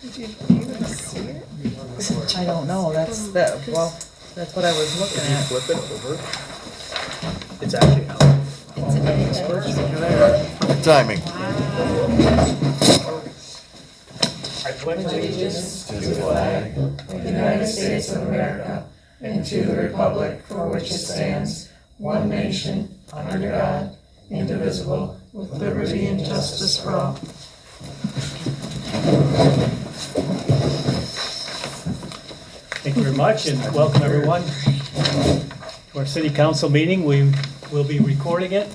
Did you even see it? I don't know, that's what I was looking If you at. flip it over, it's actually out. Timing. I pledge allegiance To the flag of the United States of America and to the republic for which it stands, one nation, under God, indivisible, with liberty and justice for all. Thank you very much, and welcome everyone to our city council meeting. We will be recording it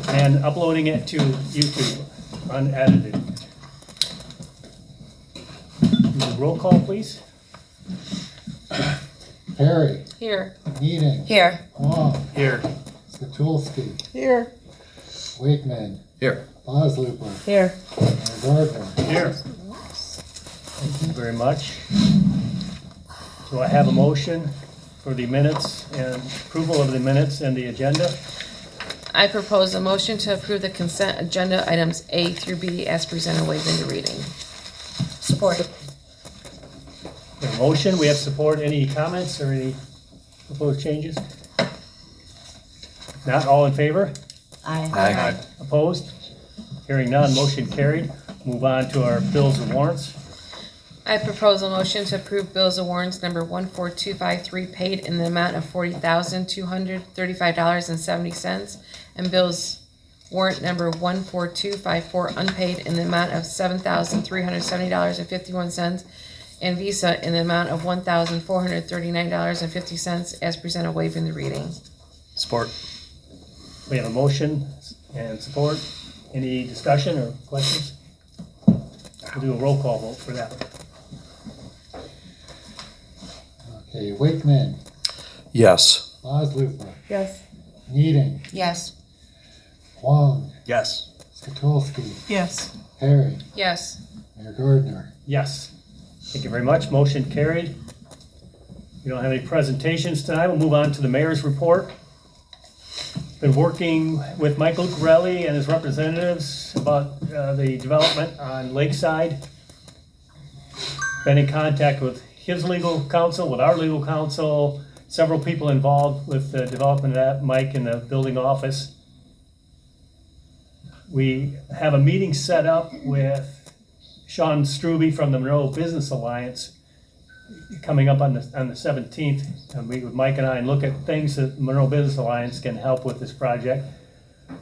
and uploading it to YouTube, unedited. Roll call, please. Perry, Here. Needing, Here. Wong, Here. Skatulski, Here. Wakeman, Here. Boslooper, Here. Mayor Gardner. Here. Thank you very much. Do I have a motion for the minutes and approval of the minutes and the agenda? I propose a motion to approve the consent agenda items A through B as presented, waiving the reading. Support. We have a motion, we have support. Any comments or any proposed changes? Not all in favor? Aye. Opposed? Hearing none, motion carried. Move on to our bills and warrants. I propose a motion to approve bills and warrants number 14253 paid in the amount of $40,235.70 and bills warrant number 14254 unpaid in the amount of $7,370.51 and Visa in the amount of $1,439.50 as presented, waiving the reading. Support. We have a motion and support. Any discussion or questions? We'll do a roll call vote for that. Okay, Wakeman, Yes. Boslooper, Yes. Needing, Yes. Wong, Yes. Skatulski, Yes. Perry, Yes. Mayor Gardner. Yes. Thank you very much. Motion carried. We don't have any presentations tonight. We'll move on to the mayor's report. Been working with Michael Corelli and his representatives about the development on Lakeside. Been in contact with his legal counsel, with our legal counsel, several people involved with the development of that, Mike in the building office. We have a meeting set up with Sean Struby from the Monroe Business Alliance coming up on the 17th, and meet with Mike and I and look at things that Monroe Business Alliance can help with this project.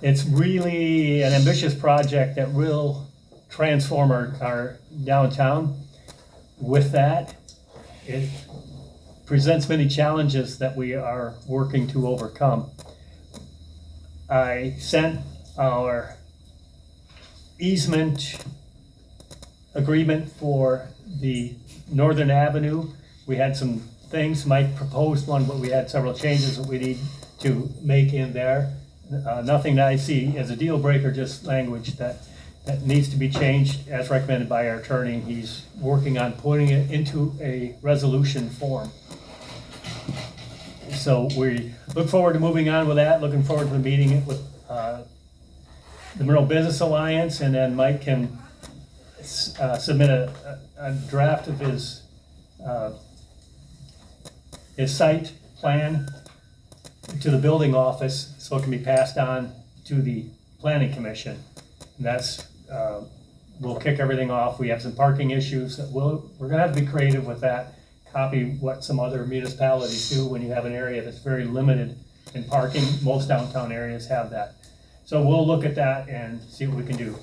It's really an ambitious project that will transform our downtown. With that, it presents many challenges that we are working to overcome. I sent our easement agreement for the Northern Avenue. We had some things, Mike proposed one, but we had several changes that we need to make in there. Nothing that I see as a deal breaker, just language that needs to be changed as recommended by our attorney. He's working on putting it into a resolution form. So we look forward to moving on with that, looking forward to meeting it with the Monroe Business Alliance, and then Mike can submit a draft of his site plan to the building office so it can be passed on to the planning commission. And that's, we'll kick everything off. We have some parking issues that we're gonna have to be creative with that. Copy what some other municipalities do when you have an area that's very limited in parking. Most downtown areas have that. So we'll look at that and see what we can do.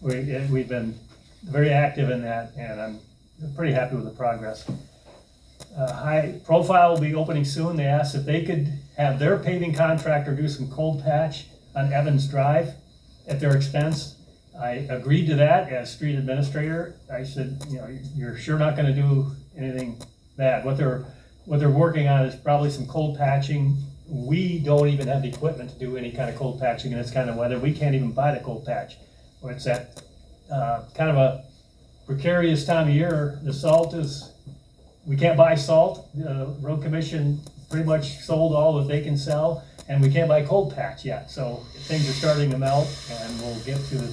We've been very active in that, and I'm pretty happy with the progress. High Profile will be opening soon. They asked if they could have their paving contractor do some cold patch on Evans Drive at their expense. I agreed to that as street administrator. I said, you know, you're sure not gonna do anything bad. What they're working on is probably some cold patching. We don't even have the equipment to do any kind of cold patching in this kind of weather. We can't even buy the cold patch. It's at kind of a precarious time of year. The salt is, we can't buy salt. The road commission pretty much sold all that they can sell, and we can't buy cold patch yet. So things are starting to melt, and we'll get to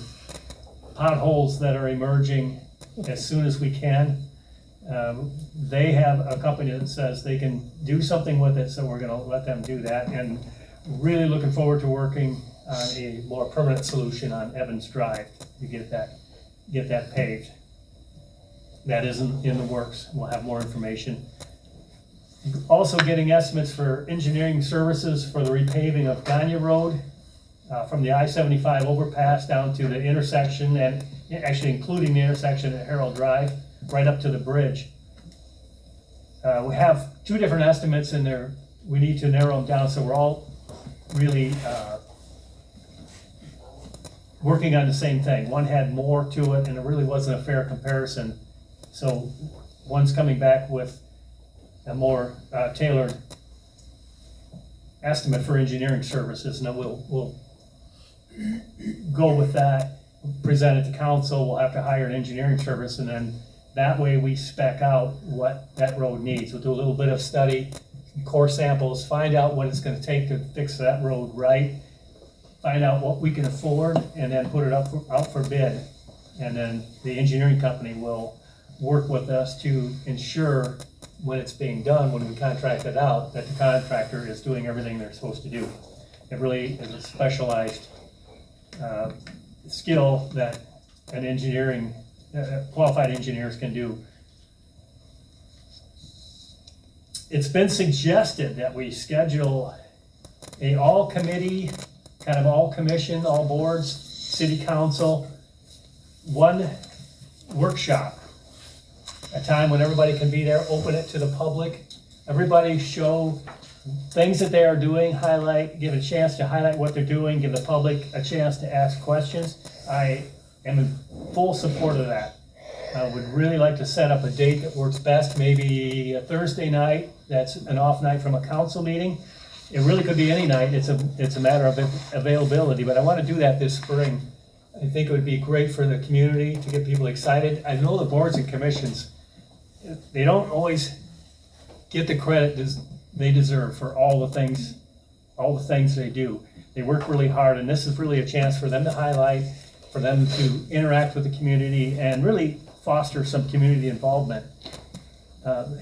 potholes that are emerging as soon as we can. They have a company that says they can do something with it, so we're gonna let them do that. And really looking forward to working on a more permanent solution on Evans Drive to get that paved. That isn't in the works. We'll have more information. Also getting estimates for engineering services for the repaving of Gagne Road, from the I-75 overpass down to the intersection, and actually including the intersection at Harold Drive, right up to the bridge. We have two different estimates in there. We need to narrow them down, so we're all really working on the same thing. One had more to it, and it really wasn't a fair comparison. So one's coming back with a more tailored estimate for engineering services, and then we'll go with that, present it to council. We'll have to hire an engineering service, and then that way we spec out what that road needs. We'll do a little bit of study, core samples, find out what it's gonna take to fix that road right, find out what we can afford, and then put it out for bid. And then the engineering company will work with us to ensure when it's being done, when we contract it out, that the contractor is doing everything they're supposed to do. It really is a specialized skill that an engineering, qualified engineers can do. It's been suggested that we schedule a all committee, kind of all commission, all boards, city council, one workshop, a time when everybody can be there, open it to the public, everybody show things that they are doing, highlight, give a chance to highlight what they're doing, give the public a chance to ask questions. I am in full support of that. I would really like to set up a date that works best, maybe a Thursday night, that's an off night from a council meeting. It really could be any night, it's a matter of availability, but I want to do that this spring. I think it would be great for the community to get people excited. I know the boards and commissions, they don't always get the credit they deserve for all the things they do. They work really hard, and this is really a chance for them to highlight, for them to interact with the community and really foster some community involvement.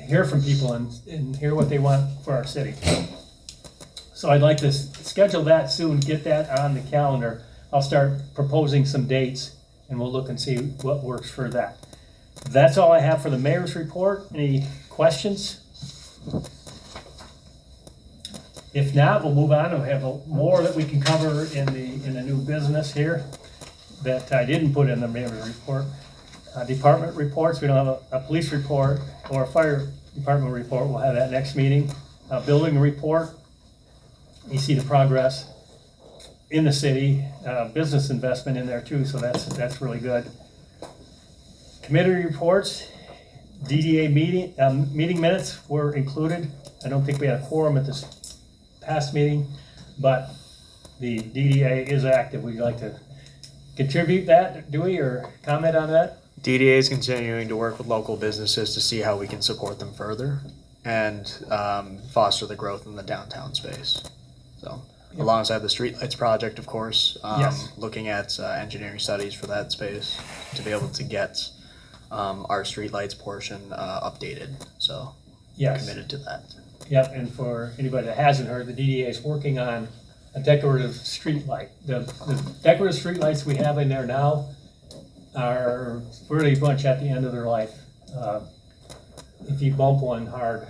Hear from people and hear what they want for our city. So I'd like to schedule that soon, get that on the calendar. I'll start proposing some dates, and we'll look and see what works for that. That's all I have for the mayor's report. Any questions? If not, we'll move on. We have more that we can cover in the new business here that I didn't put in the mayor's report. Department reports, we don't have a police report or a fire department report. We'll have that next meeting. Building report, you see the progress in the city, business investment in there too, so that's really good. Committee reports, DDA meeting minutes were included. I don't think we had a quorum at this past meeting, but the DDA is active. Would you like to contribute that, Dewey, or comment on that? DDA is continuing to work with local businesses to see how we can support them further and foster the growth in the downtown space. So, alongside the streetlights project, of course, Yes. looking at engineering studies for that space to be able to get our streetlights portion updated. So, Yes. committed to that. Yep, and for anybody that hasn't heard, the DDA is working on a decorative street light. The decorative street lights we have in there now are pretty much at the end of their life. If you bump one hard,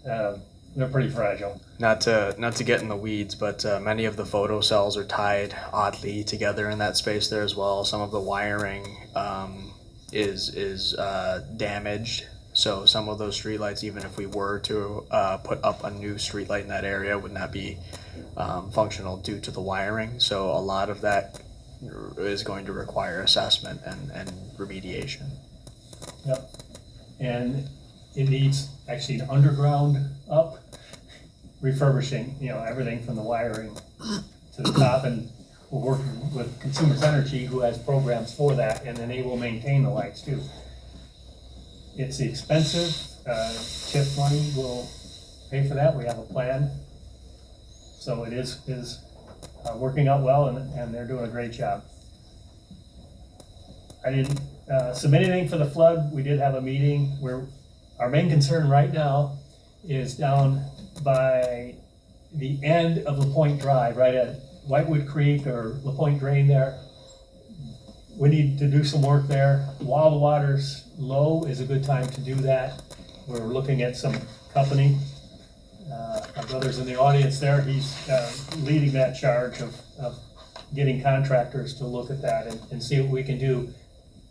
they're pretty fragile. Not to get in the weeds, but many of the photo cells are tied oddly together in that space there as well. Some of the wiring is damaged. So some of those streetlights, even if we were to put up a new streetlight in that area, would not be functional due to the wiring. So a lot of that is going to require assessment and remediation. Yep. And it needs actually an underground up refurbishing, everything from the wiring to the top. And we're working with Consumers Energy, who has programs for that, and then they will maintain the lights too. It's expensive. TIF money will pay for that. We have a plan. So it is working out well, and they're doing a great job. I didn't submit anything for the flood. We did have a meeting where our main concern right now is down by the end of LaPointe Drive, right at Whitewood Creek or LaPointe Drain there. We need to do some work there. While the water's low is a good time to do that. We're looking at some company. My brother's in the audience there. He's leading that charge of getting contractors to look at that and see what we can do.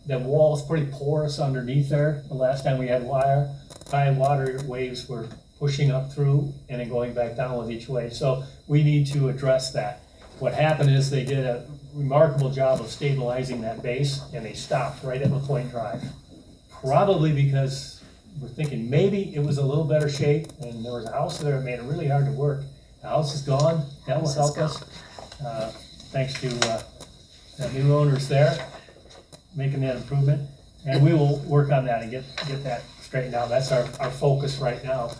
The wall is pretty porous underneath there. The last time we had high water waves were pushing up through and then going back down with each wave. So we need to address that. What happened is they did a remarkable job of stabilizing that base, and they stopped right at LaPointe Drive. Probably because we're thinking maybe it was a little better shape, and there was a house there that made it really hard to work. The house is gone. That will help us. Thanks to the new owners there, making that improvement. And we will work on that and get that straightened out. That's our focus right now.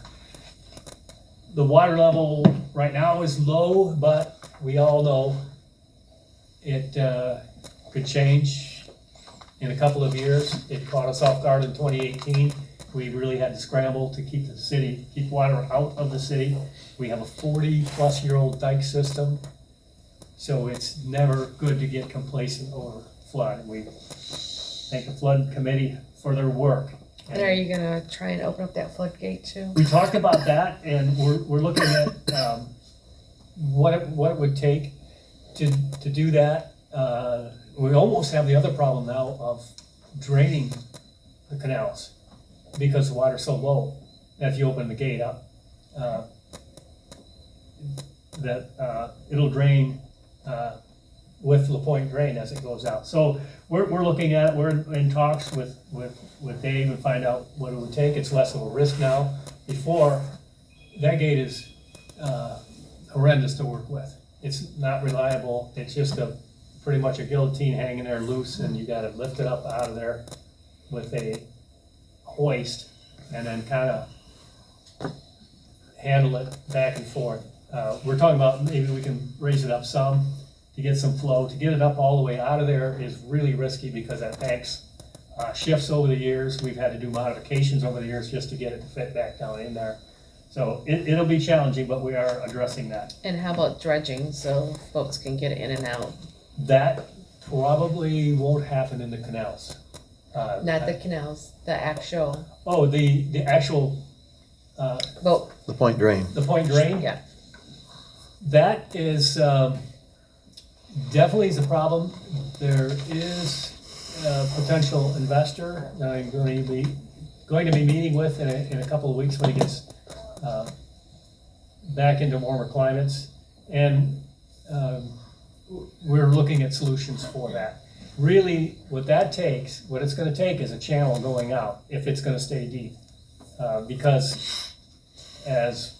The water level right now is low, but we all know it could change in a couple of years. It caught us off guard in 2018. We really had to scramble to keep water out of the city. We have a 40-plus-year-old dike system, so it's never good to get complacent over flood. We thank the flood committee for their work. And are you gonna try and open up that floodgate too? We talked about that, and we're looking at what it would take to do that. We almost have the other problem now of draining the canals because the water's so low that if you open the gate up, it'll drain with LaPointe Drain as it goes out. So we're looking at it. We're in talks with Dave and find out what it would take. It's less of a risk now. Before, that gate is horrendous to work with. It's not reliable. It's just pretty much a guillotine hanging there loose, and you gotta lift it up out of there with a hoist and then kind of handle it back and forth. We're talking about maybe we can raise it up some to get some flow. To get it up all the way out of there is really risky because that bank's shifts over the years. We've had to do modifications over the years just to get it to fit back down in there. So it'll be challenging, but we are addressing that. And how about dredging so folks can get in and out? That probably won't happen in the canals. Not the canals, the actual Oh, the actual, boat, The Point Drain. the point drain? yeah. That is, definitely is a problem. There is a potential investor that I'm going to be meeting with in a couple of weeks when he gets back into warmer climates. And we're looking at solutions for that. Really, what it's gonna take is a channel going out if it's gonna stay deep. Because as,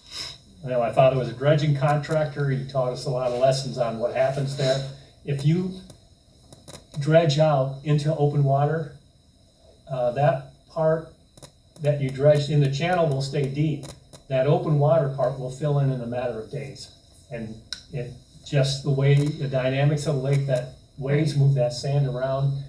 my father was a dredging contractor, he taught us a lot of lessons on what happens there. If you dredge out into open water, that part that you dredged in the channel will stay deep. That open water part will fill in a matter of days. And it just the way the dynamics of the lake, that waves move that sand around.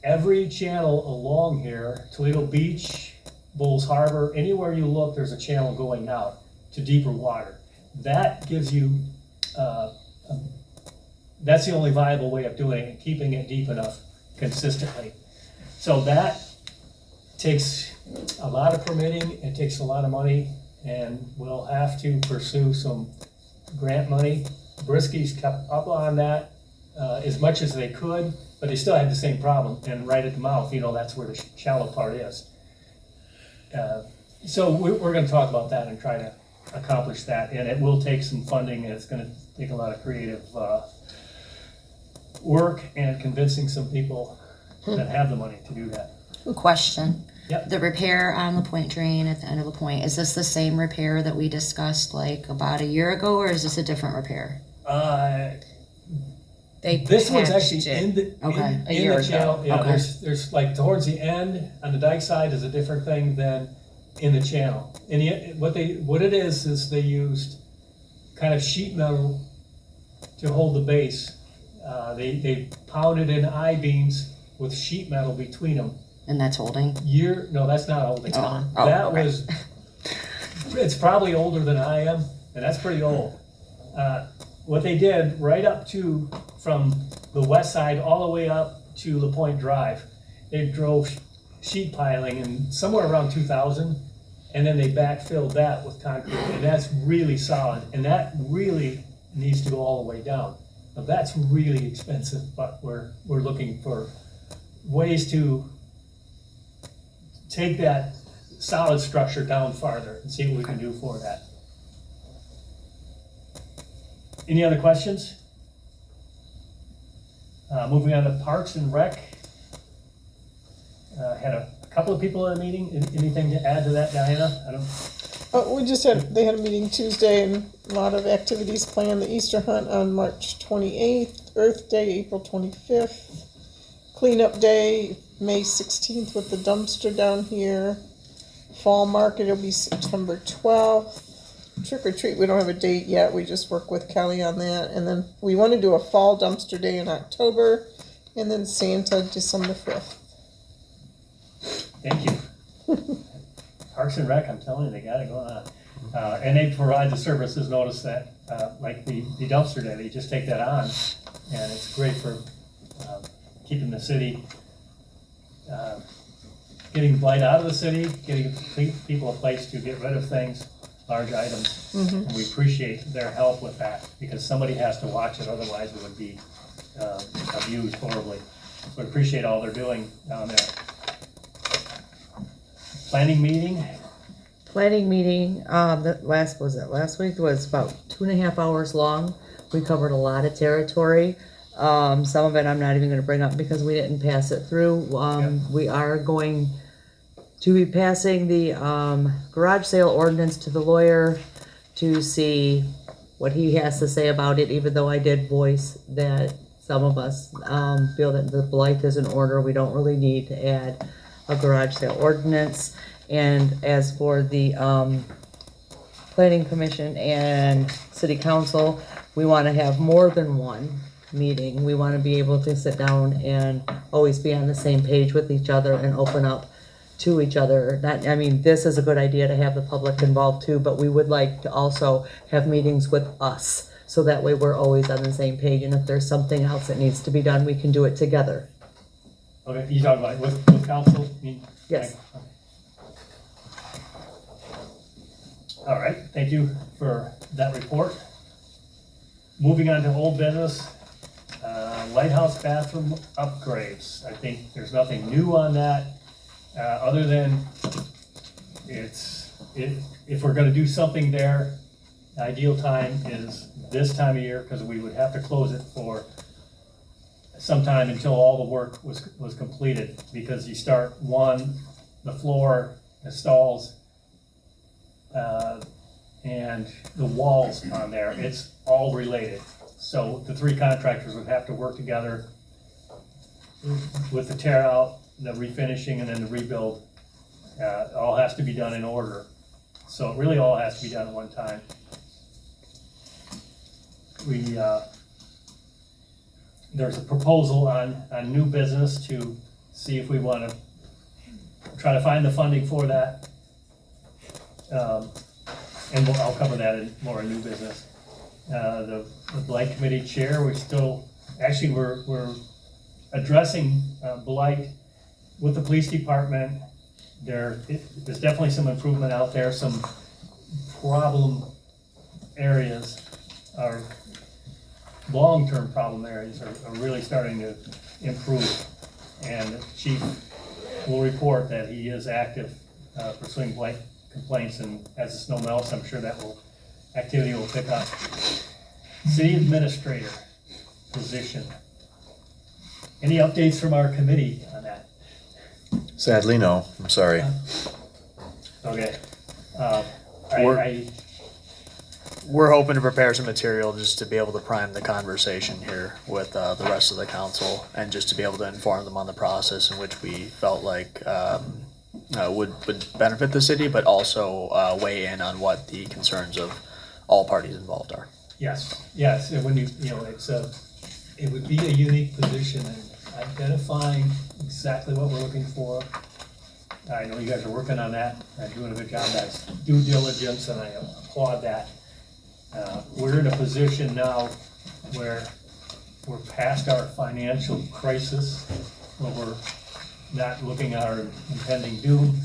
Every channel along here, Toledo Beach, Bulls Harbor, anywhere you look, there's a channel going out to deeper water. That gives you, that's the only viable way of doing it, keeping it deep enough consistently. So that takes a lot of permitting, it takes a lot of money, and we'll have to pursue some grant money. Brisky's kept up on that as much as they could, but they still had the same problem, and right at the mouth, that's where the shallow part is. So we're gonna talk about that and try to accomplish that, and it will take some funding, and it's gonna take a lot of creative work and convincing some people that have the money to do that. Question. Yep. The repair on the point drain at the end of the point, is this the same repair that we discussed like about a year ago, or is this a different repair? This one's patched actually it. in the, Okay. A in year the ago. channel. Yeah, Okay. there's like towards the end on the dike side is a different thing than in the channel. And what it is they used kind of sheet metal to hold the base. They pounded in I-beams with sheet metal between them. And that's holding? No, that's not holding. Oh, oh, That okay. was, it's probably older than I am, and that's pretty old. What they did right up to, from the west side all the way up to La Pointe Drive, they drove sheet piling in somewhere around 2000, and then they backfilled that with concrete, and that's really solid, and that really needs to go all the way down. Now, that's really expensive, but we're looking for ways to take that solid structure down farther and see what we can do for that. Any other questions? Moving on to Parks and Rec. Had a couple of people at a meeting. Anything to add to that, Diana? I don't. We just they had a meeting Tuesday and a lot of activities planned. The Easter hunt on March 28th, Earth Day, April 25th, Cleanup Day, May 16th with the dumpster down here. Fall Market will be September 12th. Trick or treat, we don't have a date yet. We just work with Kelly on that. And then we want to do a fall dumpster day in October, and then Santa December 5th. Thank you. Parks and Rec, I'm telling you, they got it going on. And they provide the services, notice that, like the dumpster day, they just take that on, and it's great for keeping the city, getting blight out of the city, getting people a place to get rid of things, large items. And we appreciate their help with that, because somebody has to watch it, otherwise it would be abused horribly. So we appreciate all they're doing down there. Planning meeting. Planning meeting, last week was about 2.5 hours long. We covered a lot of territory. Some of it I'm not even gonna bring up because we didn't pass it through. We are going to be passing the garage sale ordinance to the lawyer to see what he has to say about it, even though I did voice that some of us feel that the blight is in order. We don't really need to add a garage sale ordinance. And as for the planning commission and city council, we want to have more than one meeting. We want to be able to sit down and always be on the same page with each other and open up to each other. This is a good idea to have the public involved too, but we would like to also have meetings with us, so that way we're always on the same page, and if there's something else that needs to be done, we can do it together. Okay, you talking about with council? Yes. All right, thank you for that report. Moving on to old business, lighthouse bathroom upgrades. I think there's nothing new on that, other than if we're gonna do something there, the ideal time is this time of year, because we would have to close it for some time until all the work was completed, because you start the floor, the stalls, and the walls on there, it's all related. So the three contractors would have to work together with the tear out, the refinishing, and then the rebuild. It all has to be done in order. So it really all has to be done at one time. There's a proposal on new business to see if we want to try to find the funding for that. And I'll cover that more in new business. The blight committee chair, we're addressing blight with the police department. There's definitely some improvement out there. Some problem areas are long-term problem areas are really starting to improve. And the chief will report that he is active pursuing blight complaints, and as the snow melts, I'm sure that activity will pick up. City administrator position. Any updates from our committee on that? Sadly, no. I'm sorry. Okay. We're hoping to prepare some material just to be able to prime the conversation here with the rest of the council, and just to be able to inform them on the process in which we felt like would benefit the city, but also weigh in on what the concerns of all parties involved are. Yes. And when it would be a unique position in identifying exactly what we're looking for. I know you guys are working on that, and doing a good job. That's due diligence, and I applaud that. We're in a position now where we're past our financial crisis, where we're not looking at our impending doom.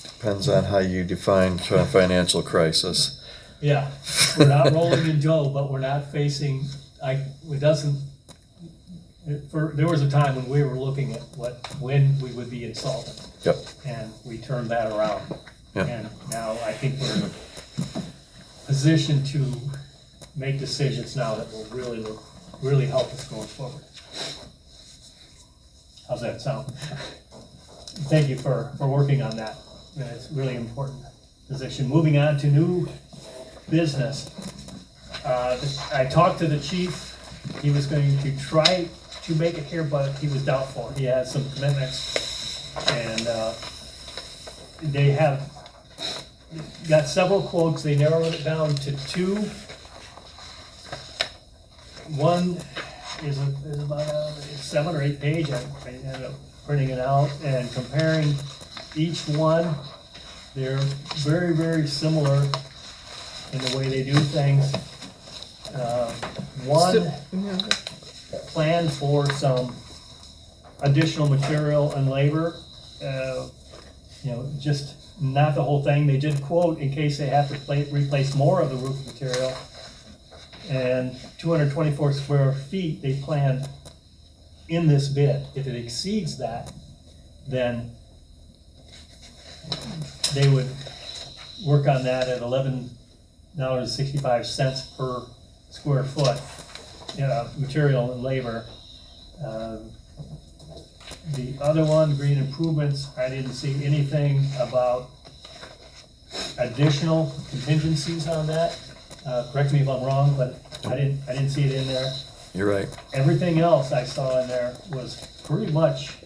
Depends on how you define financial crisis. Yeah, we're not rolling in dough, but we're not facing, it doesn't, there was a time when we were looking at when we would be insolvent. Yep. And we turned that around. Yeah. And now I think we're in a position to make decisions now that will really help us going forward. How's that sound? Thank you for working on that. It's a really important position. Moving on to new business. I talked to the chief. He was going to try to make it here, but he was doubtful. He has some commitments. And they have got several quotes. They narrowed it down to two. One is about a 7 or 8 page. I ended up printing it out and comparing each one. They're very, very similar in the way they do things. One planned for some additional material and labor, just not the whole thing. They did quote in case they have to replace more of the roof material. And 224 square feet they planned in this bid. If it exceeds that, then they would work on that at $11.65 per square foot, material and labor. The other one, green improvements, I didn't see anything about additional contingencies on that. Correct me if I'm wrong, but I didn't see it in there. You're right. Everything else I saw in there was pretty much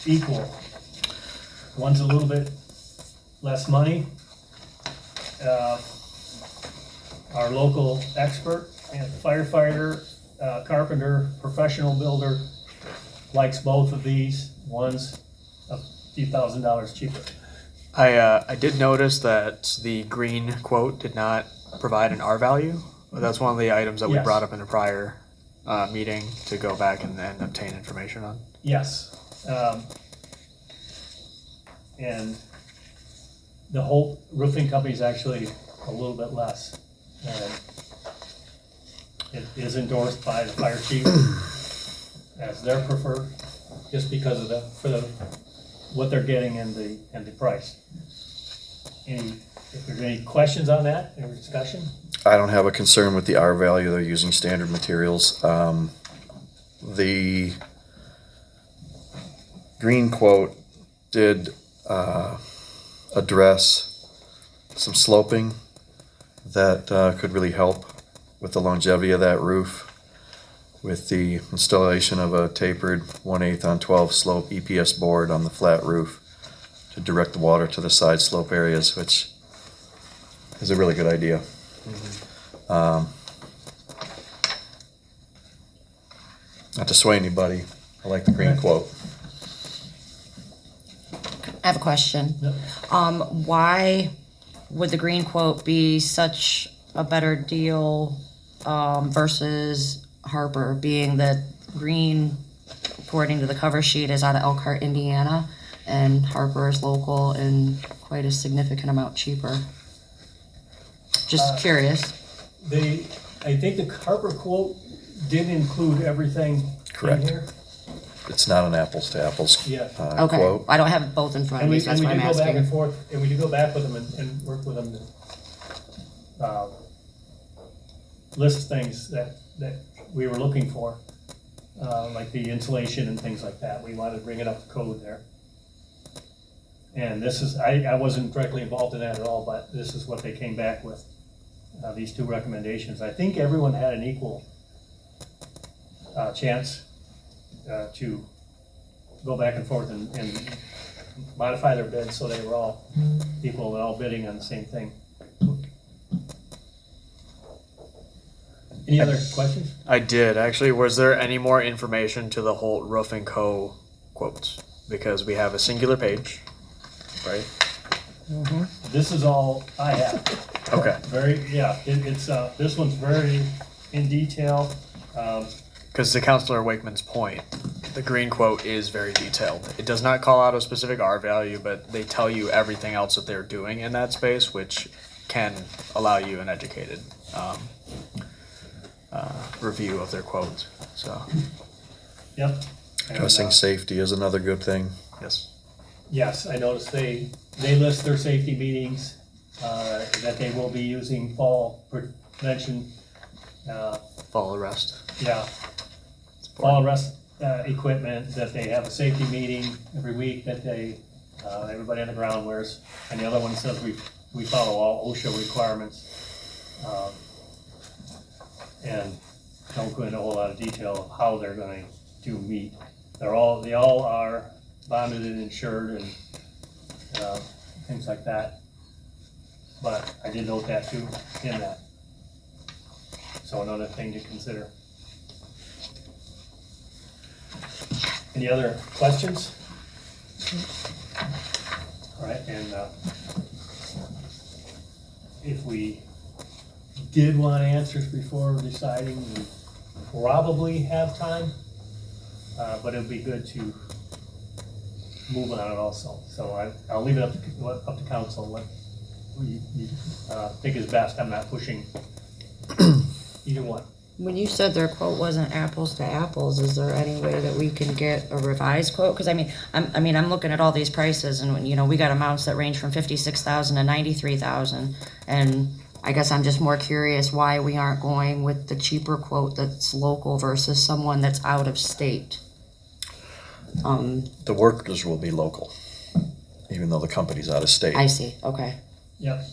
equal. One's a little bit less money. Our local expert and firefighter, carpenter, professional builder likes both of these. One's a few $1,000s cheaper. I did notice that the green quote did not provide an R value. That's one of the items that we Yes. brought up in a prior meeting to go back and obtain information on. Yes. And the whole roofing company is actually a little bit less. And it is endorsed by the fire chief as their preferred, just because of what they're getting in the price. If there's any questions on that, any discussion? I don't have a concern with the R value. They're using standard materials. The green quote did address some sloping that could really help with the longevity of that roof, with the installation of a tapered 1/8 on 12 slope EPS board on the flat roof to direct the water to the side slope areas, which is a really good idea. Not to sway anybody, I like the green quote. I have a question. Yep. Why would the green quote be such a better deal versus Harper, being that green, according to the cover sheet, is out of Elkhart, Indiana, and Harper is local and quite a significant amount cheaper? Just curious. I think the Harper quote didn't include everything Correct. in here. It's not an apples to apples Yeah. Okay, quote. I don't have both in front of me, so that's why I'm do go back and asking. forth, and we do go back with them and work with them to list things that we were looking for, like the insulation and things like that. We wanted to bring it up to code there. And this is, I wasn't directly involved in that at all, but this is what they came back with, these two recommendations. I think everyone had an equal chance to go back and forth and modify their bids so they were all equal and all bidding on the same thing. Any other questions? I did, actually. Was there any more information to the Holt Roof and Co. quotes? Because we have a singular page, right? This is all I have. Okay. It's, this one's very in detail. Because to Councilor Wakeman's point, the green quote is very detailed. It does not call out a specific R value, but they tell you everything else that they're doing in that space, which can allow you an educated review of their quotes. So, Yep. And, Addressing safety is another good thing. yes. yes, I noticed they list their safety meetings, that they will be using fall prevention, Fall arrest. yeah, fall arrest, equipment, that they have a safety meeting every week, that they, everybody on the ground wears. And the other one says we follow all OSHA requirements. And don't go into a whole lot of detail of how they're gonna do meet. They all are bonded and insured and, things like that. But I did note that too, in that. So another thing to consider. Any other questions? All right, and, if we did want answers before deciding, we probably have time, but it'd be good to move on it also. So I'll leave it up to council, what you think is best. I'm not pushing either one. When you said their quote wasn't apples to apples, is there any way that we can get a revised quote? Because I'm looking at all these prices, and we got amounts that range from 56,000 to 93,000, and I guess I'm just more curious why we aren't going with the cheaper quote that's local versus someone that's out of state. The workers will be local, even though the company's out of state. I see. Okay. Yep.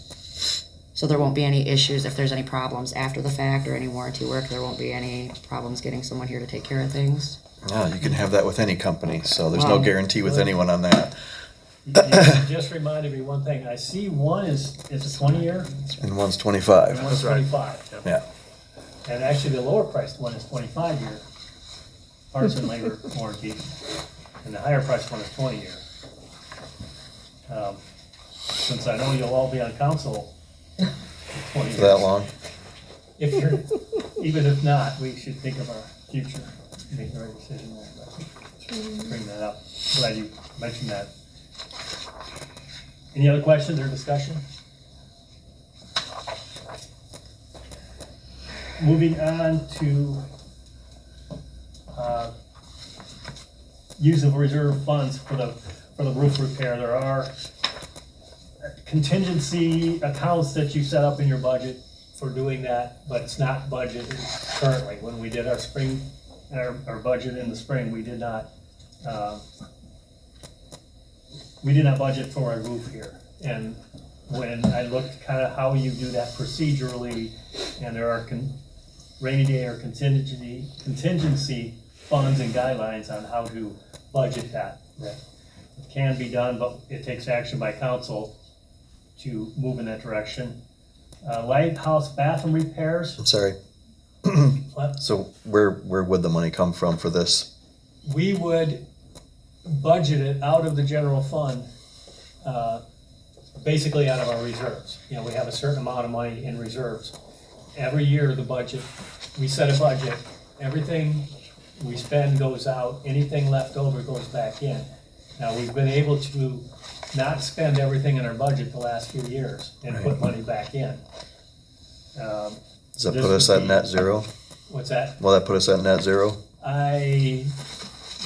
So there won't be any issues if there's any problems after the fact or any warranty work. There won't be any problems getting someone here to take care of things. Yeah, you can have that with any company, so there's no Wow. guarantee with anyone on that. You just reminded me one thing. I see one is, it's a 20-year, And one's and 25. one's That's right. 25. Yeah. And actually, the lower priced one is 25-year parts and labor warranty, and the higher priced one is 20-year. Since I know you'll all be on council 20 years. For that long? If you're, even if not, we should think of our future, make the right decision there, but bring that up. Glad you mentioned that. Any other questions or discussion? Moving on to use of reserve funds for the roof repair. There are contingency accounts that you set up in your budget for doing that, but it's not budgeted currently. When we did our spring, our budget in the spring, we did not budget for a roof here. And when I looked kind of how you do that procedurally, and there are rainy day or contingency funds and guidelines on how to budget that. That it can be done, but it takes action by council to move in that direction. Lighthouse bathroom repairs. I'm sorry. What? So where would the money come from for this? We would budget it out of the general fund, basically out of our reserves. You know, we have a certain amount of money in reserves. Every year, the budget, we set a budget, everything we spend goes out, anything left over goes back in. Now, we've been able to not spend everything in our budget the last few years and put money back in. Does that put us at net zero? What's that? Will that put us at net zero? I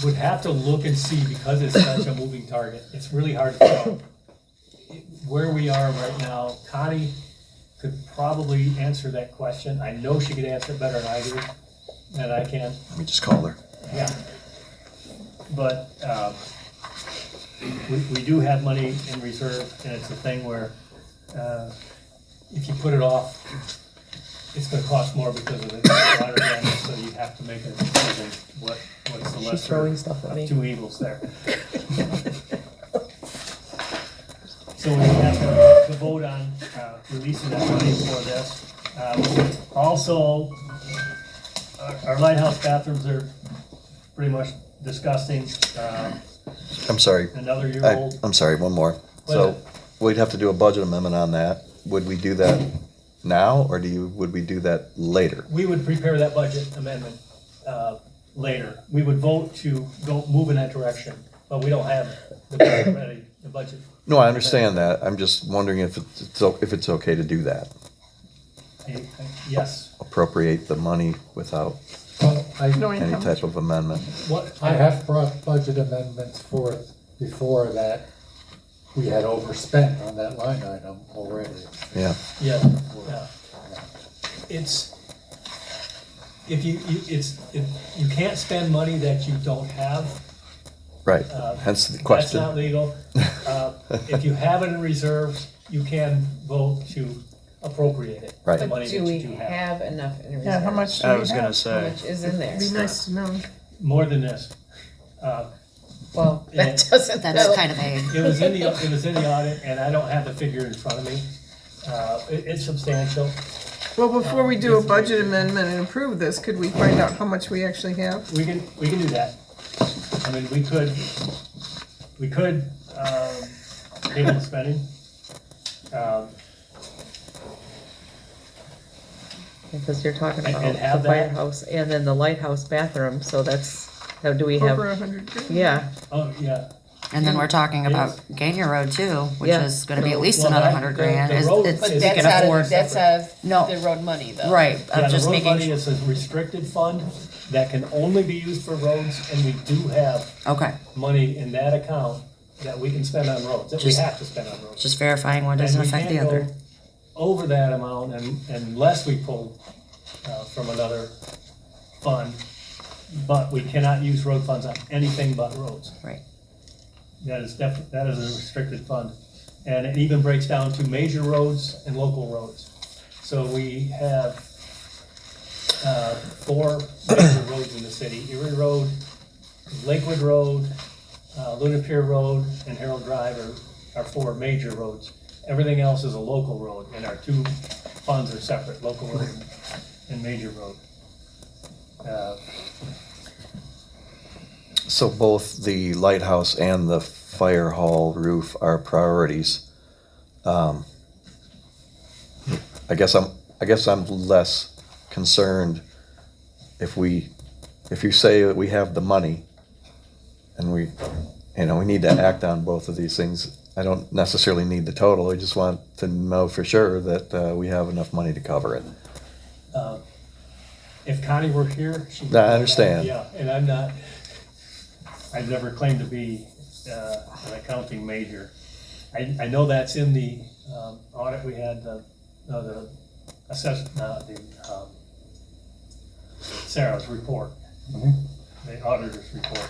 would have to look and see, because it's such a moving target. It's really hard to tell. Where we are right now, Connie could probably answer that question. I know she could answer it better than I can. Let me just call her. Yeah. But we do have money in reserve, and it's a thing where if you put it off, it's gonna cost more because of the water damage, so you have to make a decision, what's the She's throwing lesser stuff at me. of two evils there. So we have to vote on releasing that money for this. Also, Our lighthouse bathrooms are pretty much disgusting. I'm sorry. Another year I- old. I'm sorry, one more. What So is it? we'd have to do a budget amendment on that. Would we do that now, or would we do that later? We would prepare that budget amendment later. We would vote to move in that direction, but we don't have the budget ready, the budget. No, I understand that. I'm just wondering if it's okay to do that. Yes. Appropriate the money without Well, Knowing any how type of amendment. What? I have brought budget amendments forth before that we had overspent on that line item already. Yeah, Yeah, yeah. It's, if you can't spend money that you don't have. right. Hence the question. That's not legal. If you have it in reserves, you can vote to appropriate it. Right. The money But that do we you do have. have enough in reserve? Yeah, how much do I we was gonna have? How say, much is in there? Be nice to know. More than this. Well, Yeah. that doesn't. That's kind of vague. It was in the audit, and I don't have the figure in front of me. It's substantial. Well, before we do a budget amendment and approve this, could we find out how much we actually have? We can do that. I mean, we could table the spending. Because you're talking And about have the that- firehouse and then the lighthouse bathroom, so that's, now do we have, Over 100 grand? yeah, Oh, yeah. And then we're talking about Gainier Road too, which Yeah. is gonna be at least Well, another that- 100 the grand. Is road- it's But we that's can out of- afford. That's out of No. the road money though. Right, Yeah, I'm just the road making, money is a restricted fund that can only be used for roads, and we do have okay, money in that account that we can spend on roads, that we Just- have to spend on roads. just verifying one And doesn't we affect the can't other. go over that amount unless we pull from another fund, but we cannot use road funds on anything but roads. Right. That is that is a restricted fund. And it even breaks down to major roads and local roads. So we have 4 major roads in the city: Erie Road, Lakewood Road, Pier Road, and Harold Drive are 4 major roads. Everything else is a local road, and our 2 funds are separate, local road and major road. So both the lighthouse and the fire hall roof are priorities. I guess I'm less concerned if you say that we have the money and we need to act on both of these things. I don't necessarily need the total. I just want to know for sure that we have enough money to cover it. If Connie were here, she would. No, I understand. Yeah, and I've never claimed to be an accounting major. I know that's in the audit we had, the Sarah's report, the auditor's report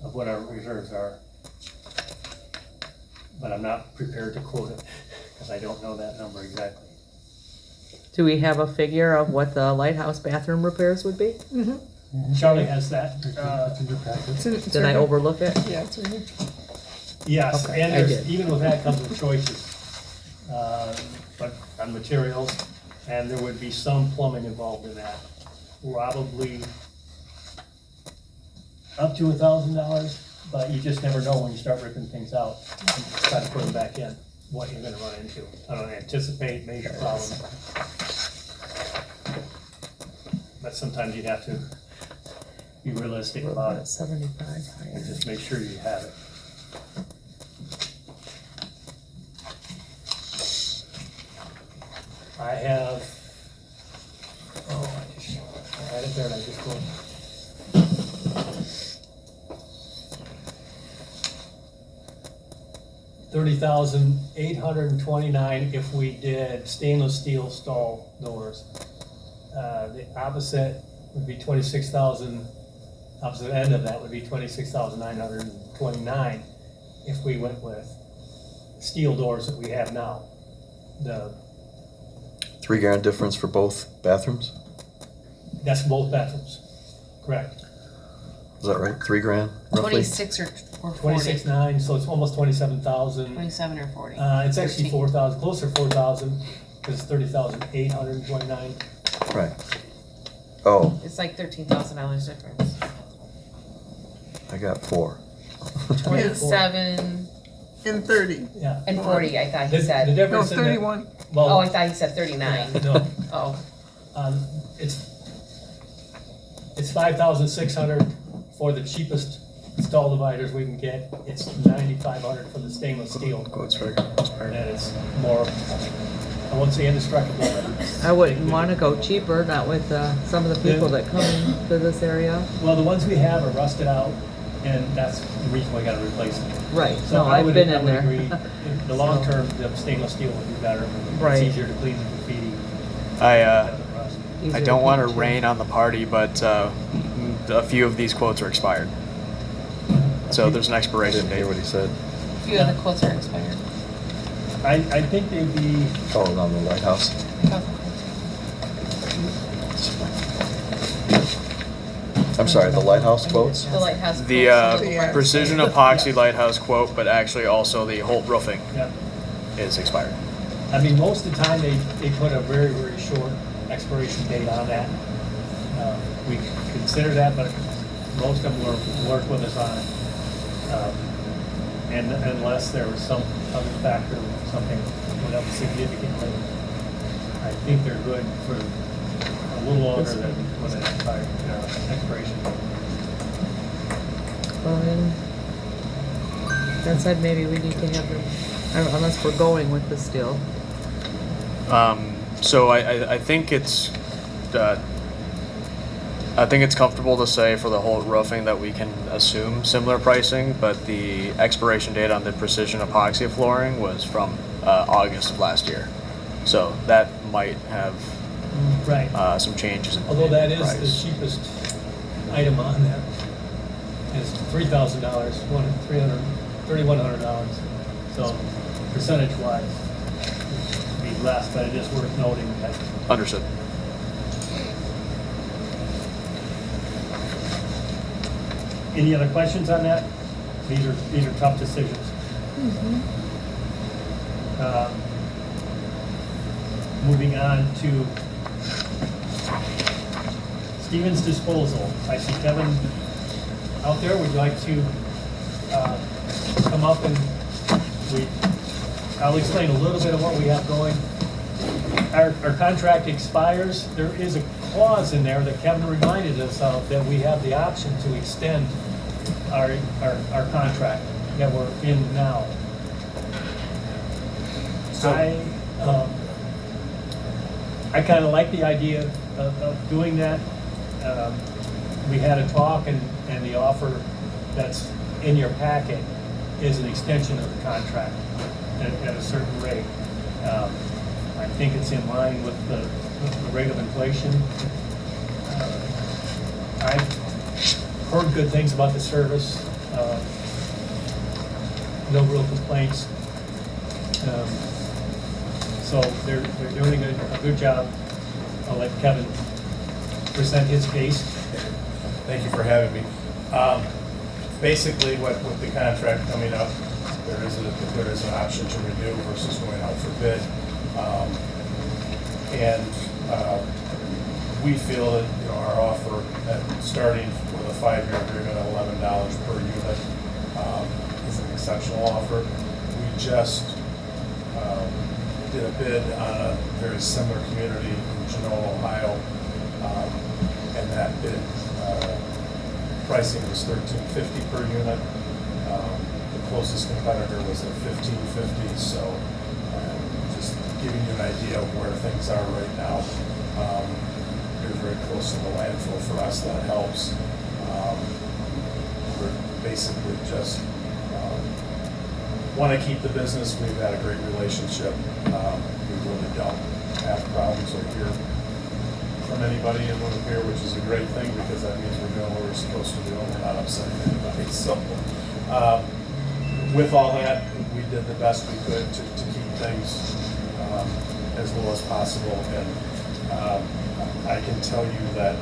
of what our reserves are. But I'm not prepared to quote it, because I don't know that number exactly. do we have a figure of what the lighthouse bathroom repairs would be? Charlie has that. It's in your packet. It's Did right I here. overlook it? Yeah, it's right here. Yes, Okay, and I there's, did. even with that comes with choices, but on materials, and there would be some plumbing involved in that. Probably up to $1,000, but you just never know when you start ripping things out and try to put them back in, what you're gonna run into. I don't anticipate major problems. But sometimes you have to be realistic about it 75 and higher. just make sure you have it. I have, I had it there and I just wrote. $30,829 if we did stainless steel stall doors. The opposite would be 26,000, opposite end of that would be 26,929 if we went with steel doors that we have now. The $3,000 difference for both bathrooms? That's both bathrooms, correct. Is that right? $3,000 roughly? 26 or 40? 26,900, so it's almost 27,000. 27 or 40? It's actually 13. 4,000, closer to 4,000, because it's 30,829. Right. Oh, It's like $13,000 difference. I got 4. 27 In 30. Yeah. and 40, I thought he The said. No, difference in the, 31. Oh, I well, thought he said 39. no, Oh, it's 5,600 for the cheapest stall dividers we can get. It's 9,500 for the stainless steel. Quote's bigger. And it's more, I won't say indestructible, but it's. I wouldn't wanna go cheaper, not with, some of the people that come to this area. Well, the ones we have are rusted out, and that's the reason we gotta replace them. Right, So no, I I've would, been I in would there. agree, in the long term, the stainless steel would be better. Right. It's easier to clean the graffiti. I Easier don't to want to keep too. rain on the party, but a few of these quotes are expired. So there's an I expiration didn't hear date. what he said. a few of the quotes are expired. I think they'd be, Oh, on the lighthouse. I'm sorry, the lighthouse quotes? The lighthouse. The quotes. precision epoxy lighthouse quote, but actually also the Holt roofing yeah. is expired. I mean, most of the time, they put a very, very short expiration date on that. We consider that, but most of them work with us on it. And unless there was some other factor, something went up significantly, I think they're good for a little longer than when it expired, expiration. Well, then, that said, maybe we need to have them, unless we're going with this deal. So I think it's comfortable to say for the Holt roofing that we can assume similar pricing, but the expiration date on the precision epoxy flooring was from August of last year. So that might have Right. some changes in Although that is price. the cheapest item on that. It's $3,000, $3,100. So percentage wise, it'd be less, but it is worth noting that. Understood. Any other questions on that? These are tough decisions. Moving on to Stevens Disposal. I see Kevin out there. Would you like to come up and I'll explain a little bit of what we have going. Our contract expires. There is a clause in there that Kevin reminded us of, that we have the option to extend our contract that we're in now. I kind of like the idea of doing that. We had a talk, and the offer that's in your packet is an extension of the contract at a certain rate. I think it's in line with the rate of inflation. I've heard good things about the service. No real complaints. So they're doing a good job. I'll let Kevin present his case. Thank you for having me. Basically, with the contract coming up, there is an option to renew versus going out for bid. We feel that, our offer at starting with a 5-year agreement at $11 per unit is an exceptional offer. We just did a bid on a very similar community in Genoa, Ohio, and that bid pricing was $13.50 per unit. The closest competitor was at $15.50. So, just giving you an idea of where things are right now. You're very close to the landfill. For us, that helps. We're basically just want to keep the business. We've had a great relationship. We really don't have problems or hear from anybody in Little Pier, which is a great thing, because that means we're doing what we're supposed to do and we're not upsetting anybody. So, with all that, we did the best we could to keep things as low as possible. And I can tell you that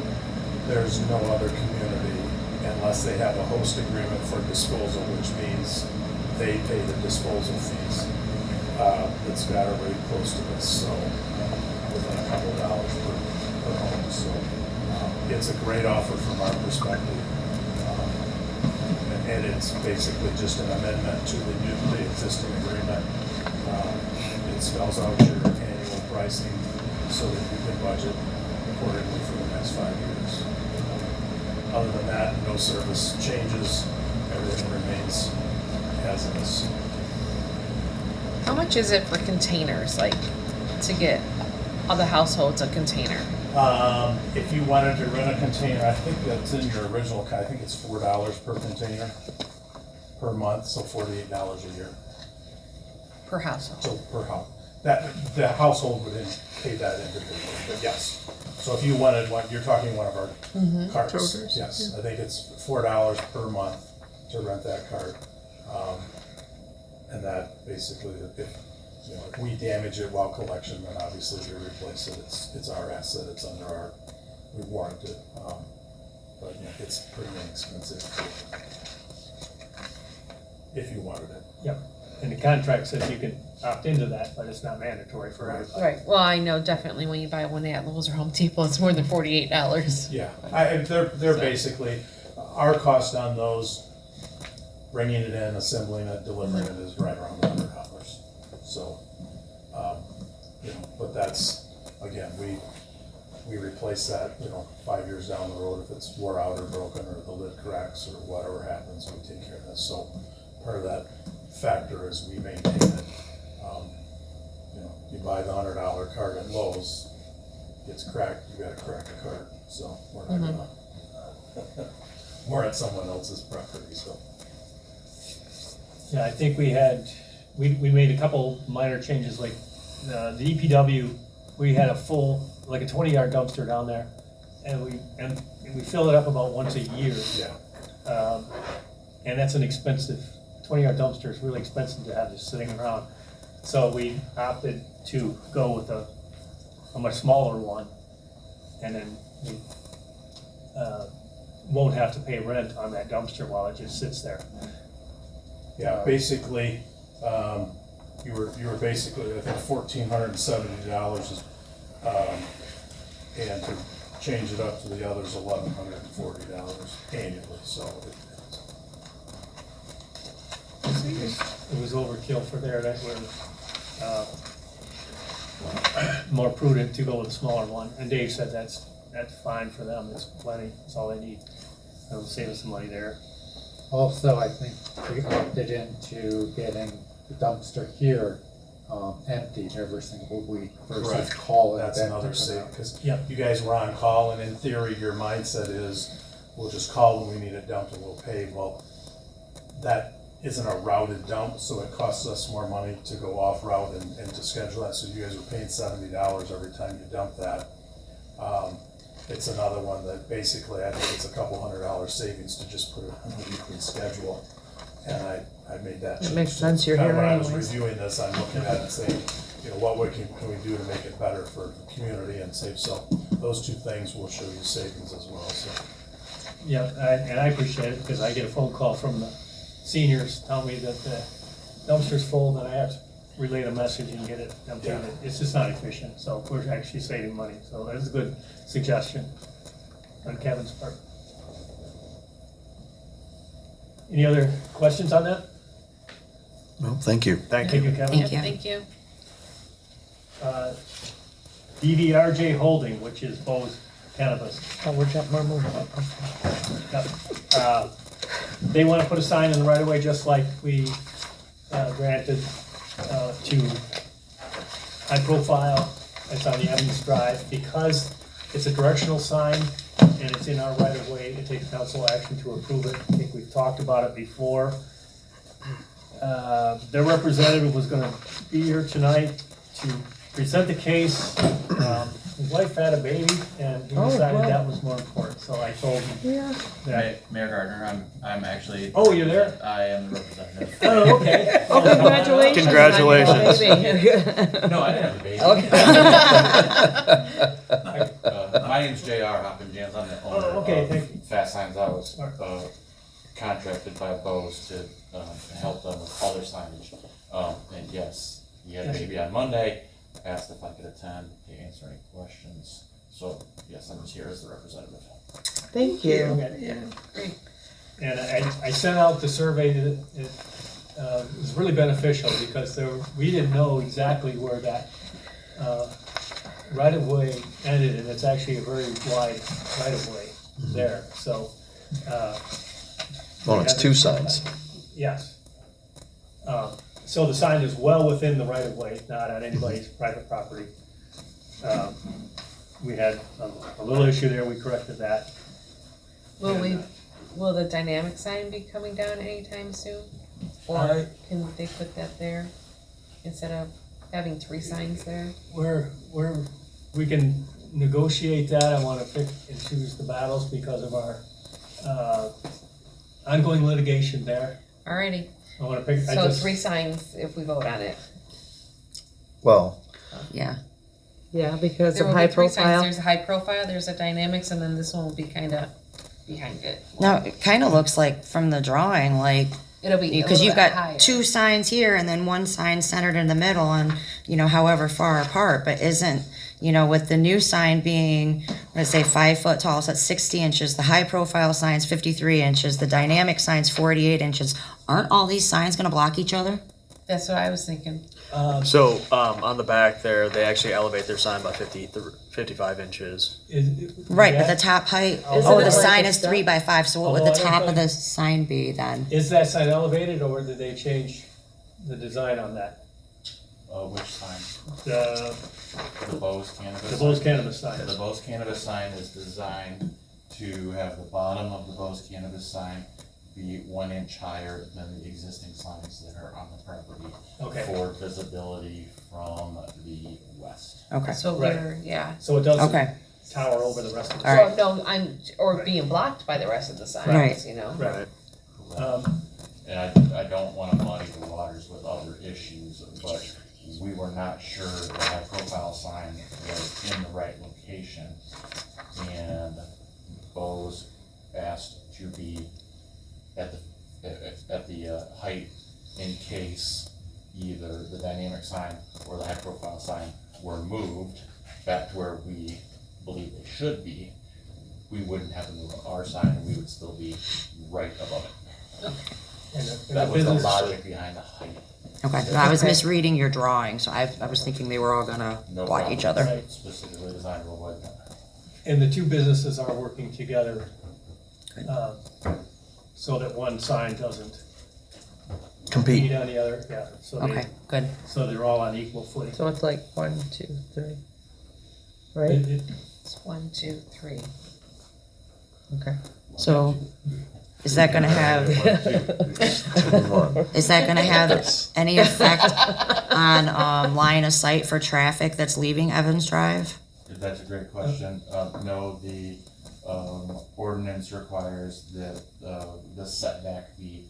there's no other community, unless they have a host agreement for disposal, which means they pay the disposal fees, that's got a rate close to this. So within a couple of dollars per home. So It's a great offer from our perspective. And it's basically just an amendment to the existing agreement. It spells out your annual pricing so that you can budget accordingly for the next 5 years. Other than that, no service changes, everything remains as is. How much is it for containers, like, to get all the households a container? If you wanted to rent a container, I think that's in your original, I think it's $4 per container per month, so $48 a year. Per household? So per house. That, the household would pay that individually, but yes. So if you wanted one, you're talking one of our carts. Toters, Yes, I think it's $4 per month to rent that cart. And that basically, if we damage it while collection, then obviously we replace it. It's our asset, it's under our, we warrant it. But it's pretty inexpensive if you wanted it. Yep, and the contract says you can opt into that, but it's not mandatory for everybody. Right, well, I know definitely when you buy one at Lowe's or Home Depot, it's more than $48. Yeah, they're basically, our cost on those, bringing it in, assembling it, delivering it is right around $100. So, but that's, again, we replace that, 5 years down the road if it's wore out or broken or the lid cracks or whatever happens, we take care of that. So part of that factor is we maintain it. You buy the $100 cart at Lowe's, gets cracked, you gotta crack the cart. So we're not gonna, we're at someone else's property, so. Yeah, I think we made a couple minor changes, like the DPW, we had a full, like a 20-yard dumpster down there, and we fill it up about once a year. Yeah. And that's an expensive, 20-yard dumpster is really expensive to have just sitting around. So we opted to go with a much smaller one, and then we won't have to pay rent on that dumpster while it just sits there. Yeah, basically, you were basically, I think, $1,470 is, and to change it up to the others, $1,140 annually, so. It was overkill for there, that we're more prudent to go with a smaller one, and Dave said that's fine for them, it's plenty, that's all they need. It'll save us some money there. Also, I think we opted into getting the dumpster here emptied every single week versus Correct. calling. That's them to another come save, out. because Yep. you guys were on call, and in theory, your mindset is, we'll just call when we need it dumped and we'll pay. Well, that isn't a routed dump, so it costs us more money to go off route and to schedule that, so you guys are paying $70 every time you dump that. It's another one that basically, I think it's a couple $100 savings to just put it on the weekly schedule, and I made that change. It makes sense, you're Kind of here when I was anyways. reviewing this, I'm looking at it and saying, what can we do to make it better for the community and save, so those two things will show you savings as well, so. Yeah, and I appreciate it, because I get a phone call from the seniors telling me that the dumpster's full, and I have to relay the message and get it emptied. Yeah. It's just not efficient, so we're actually saving money, so that's a good suggestion on Kevin's part. Any other questions on that? Well, thank you. Thank you. Kevin. Thank you. Thank you. DVRJ Holding, which is Bo's Cannabis. Oh, we're more moving. Yep. They want to put a sign in the right of way, just like we granted to High Profile. It's on the Evans Drive. Because it's a directional sign and it's in our right of way, it takes council action to approve it. I think we've talked about it before. Their representative was gonna be here tonight to present the case. His wife had a baby and he Oh, decided wow. that was more important, so I told him Yeah. that. Mayor Gardner, I'm actually. Oh, you're there? I am the representative. Oh, okay. Oh, congratulations. Congratulations. No, I didn't have a baby. My name's J.R. Hoppenjans, I'm the owner Oh, okay, thank you. of Fast Signs. I was contracted by Bose to help them with all their signage. And yes, he had a baby on Monday, asked if I could attend to answer any questions. So, yes, I'm just here as the representative. Thank you. Okay. Yeah. Great. And I sent out the survey that it was really beneficial because we didn't know exactly where that right-of-way ended, and it's actually a very wide right-of-way there, so. Well, it's we two have- signs. Yes. So the sign is well within the right-of-way, not on anybody's private property. We had a little issue there, we corrected that. Will the dynamic sign be coming down anytime soon? Or I- can they put that there instead of having 3 signs there? We can negotiate that, I wanna pick and choose the battles because of our ongoing litigation there. Alrighty, I wanna pick, I so just, 3 signs if we vote on it. Well, Yeah. Yeah, because There of will high be 3 signs, profile. there's a high profile, there's a dynamics, and then this one will be kinda behind it. No, it kind of looks like from the drawing, like, It'll be a because little you've bit got higher. 2 signs here and then 1 sign centered in the middle and, however far apart, but isn't, with the new sign being, let's say 5 foot tall, so that's 60 inches, the high profile sign's 53 inches, the dynamic sign's 48 inches. Aren't all these signs gonna block each other? That's what I was thinking. So, on the back there, they actually elevate their sign by 55 inches. Right, but the top height, Isn't oh, it the like sign a is step? 3 by 5, so what would Although the I don't top of think- the sign be then? is that sign elevated or did they change the design on that? Which sign? The The Bose cannabis? the Bose sign? cannabis sign. The Bose cannabis sign is designed to have the bottom of the Bose cannabis sign be 1 inch higher than the existing signs that are on the property Okay, for visibility from the west. Okay, That's what Right. yeah. so it doesn't okay, tower over the rest of the All sign. right. No, or being blocked by the rest of the signs, Right. Right. Correct. And I don't wanna muddy the waters with other issues, but we were not sure the high profile sign was in the right location. And Bose asked to be at the height in case either the dynamic sign or the high profile sign were moved back to where we believe they should be. We wouldn't have to move our sign, and we would still be right above it. And the That was the business- logic behind the height. okay. No, I was misreading your drawing, so I was thinking they were all gonna No block problem. each other. Right. Specifically designed to avoid that. And the 2 businesses are working together, Good. so that one sign doesn't Compete. beat on the other, yeah, so Okay, good. so they're all on equal footing. So it's like 1, 2, 3. Right? It- It's 1, 2, 3. Okay. So, is that gonna have, One. is that gonna have Yes. any effect on, line of sight for traffic that's leaving Evans Drive? That's a great question. No, the, ordinance requires that, the setback be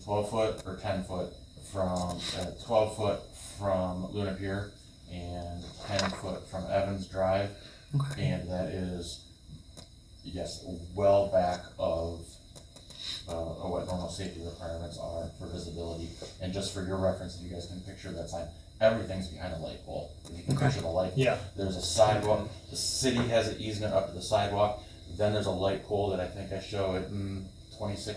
12 foot or 10 foot from, 12 foot from Luna Pier and 10 foot from Evans Drive. Okay. And that is, yes, well back of what normal safety requirements are for visibility. And just for your reference, if you guys can picture that sign, everything's behind a light pole. If you can picture the light. Yeah. There's a sidewalk, the city has an easement up to the sidewalk, then there's a light pole that I think I show at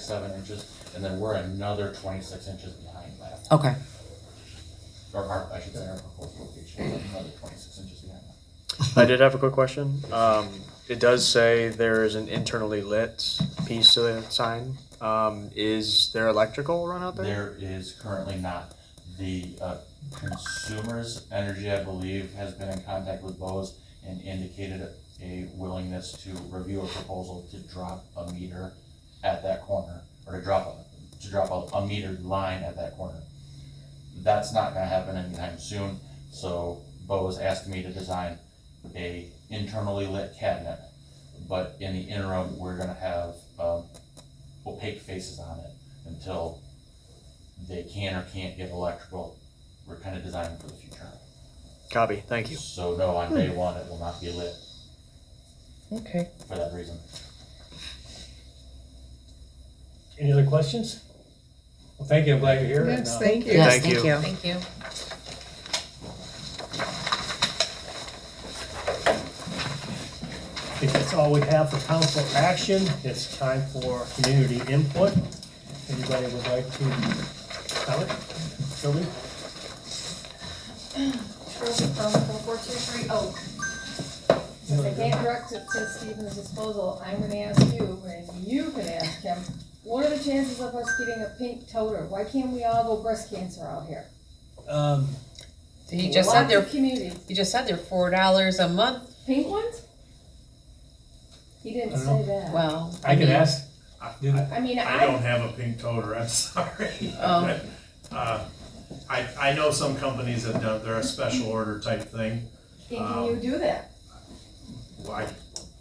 7 inches, and then we're another 26 inches behind that. Okay, Or I should say our proposed location, another 26 inches behind that. I did have a quick question. It does say there is an internally lit piece to the sign. Is there electrical run out there? There is currently not. The Consumers Energy, I believe, has been in contact with Bose and indicated a willingness to review a proposal to drop a meter at that corner, or to drop a metered line at that corner. That's not gonna happen anytime soon, so Bose asked me to design a internally lit cabinet, but in the interim, we're gonna have opaque faces on it until they can or can't get electrical. We're kind of designing for the future. Copy, thank you. So no, on day one, it will not be lit Okay. for that reason. Any other questions? Well, thank you, I'm glad you're here. and, Yes, thank you. yes, Thank thank you. you. Thank you. that's all we have for council action. It's time for community input. Anybody would like to comment? Sylvie? Shirley from 4423 Oak. Since I can't direct it to Stephen's disposal, I'm gonna ask you, and you can ask him, what are the chances of us getting a pink toter? Why can't we all go breast cancer out here? You just said Lots of they're, communities. you just said they're $4 a month. Pink ones? He didn't I don't say know. that. Well, I can ask. I mean, I don't have a pink toter, I'm sorry. Oh. I know some companies that do, they're a special order type thing. Can you do that? Why,